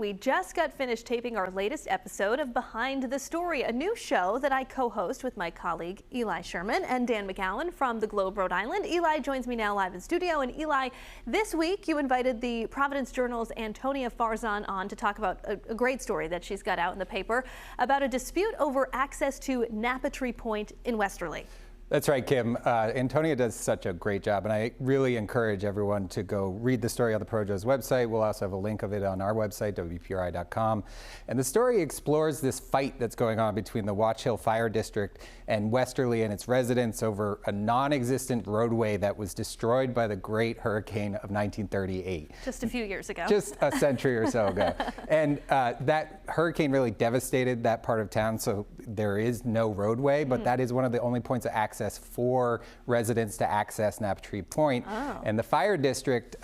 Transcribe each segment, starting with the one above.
we just got finished taping our latest episode of Behind the Story, a new show that I co-host with my colleague Eli Sherman and Dan McGowan from the Globe, Rhode Island. Eli joins me now live in studio. And Eli, this week you invited the Providence Journal's Antonia Farzan on to talk about a great story that she's got out in the paper about a dispute over access to Napattree Point in Westerly. That's right, Kim. Antonia does such a great job, and I really encourage everyone to go read the story on the ProJoe's website. We'll also have a link of it on our website, WPRI.com. And the story explores this fight that's going on between the Watch Hill Fire District and Westerly and its residents over a non-existent roadway that was destroyed by the great hurricane of 1938. Just a few years ago. Just a century or so ago. And that hurricane really devastated that part of town, so there is no roadway, but that is one of the only points of access for residents to access Napattree Point. Oh. And the fire district,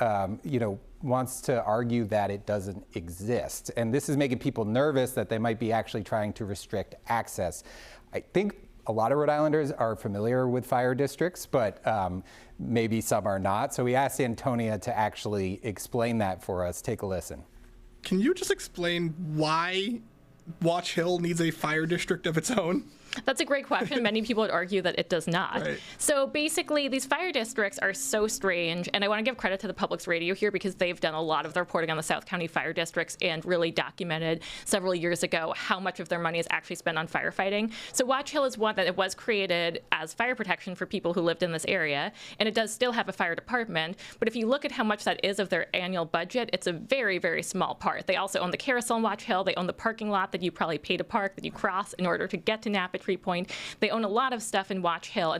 wants to argue that it doesn't exist. And this is making people nervous that they might be actually trying to restrict access. I think a lot of Rhode Islanders are familiar with fire districts, but maybe some are not. So we asked Antonia to actually explain that for us. Take a listen. Can you just explain why Watch Hill needs a fire district of its own? That's a great question. Many people would argue that it does not. Right. So basically, these fire districts are so strange, and I want to give credit to the Public's radio here because they've done a lot of the reporting on the South County fire districts and really documented several years ago how much of their money is actually spent on firefighting. So Watch Hill is one that it was created as fire protection for people who lived in this area, and it does still have a fire department. But if you look at how much that is of their annual budget, it's a very, very small part. They also own the carousel in Watch Hill. They own the parking lot that you probably pay to park, that you cross in order to get to Napattree Point. They own a lot of stuff in Watch Hill.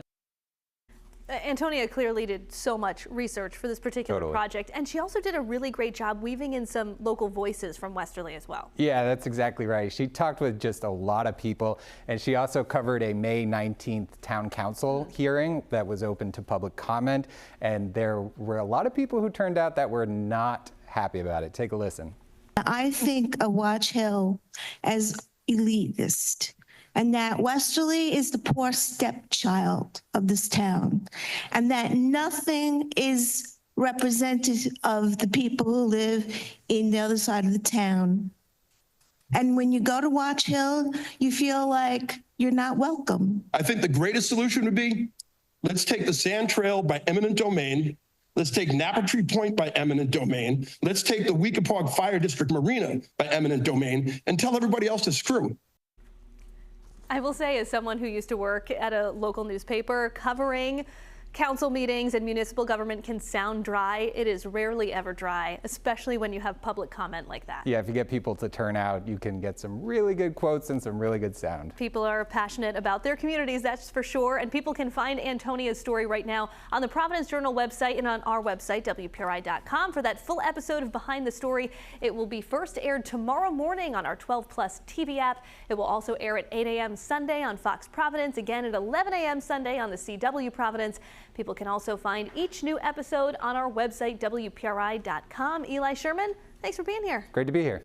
Antonia clearly did so much research for this particular project, and she also did a really great job weaving in some local voices from Westerly as well. Yeah, that's exactly right. She talked with just a lot of people, and she also covered a May 19th town council hearing that was open to public comment, and there were a lot of people who turned out that were not happy about it. Take a listen. I think of Watch Hill as elitist, and that Westerly is the poor stepchild of this town, and that nothing is representative of the people who live in the other side of the town. And when you go to Watch Hill, you feel like you're not welcome. I think the greatest solution would be, let's take the sand trail by eminent domain. Let's take Napattree Point by eminent domain. Let's take the Weekapaug Fire District Marina by eminent domain and tell everybody else to screw. I will say, as someone who used to work at a local newspaper, covering council meetings and municipal government can sound dry. It is rarely ever dry, especially when you have public comment like that. Yeah, if you get people to turn out, you can get some really good quotes and some really good sound. People are passionate about their communities, that's for sure, and people can find Antonia's story right now on the Providence Journal website and on our website, WPRI.com. For that full episode of Behind the Story, it will be first aired tomorrow morning on our 12 Plus TV app. It will also air at 8 a.m. Sunday on Fox Providence, again at 11 a.m. Sunday on the CW Providence. People can also find each new episode on our website, WPRI.com. Eli Sherman, thanks for being here. Great to be here.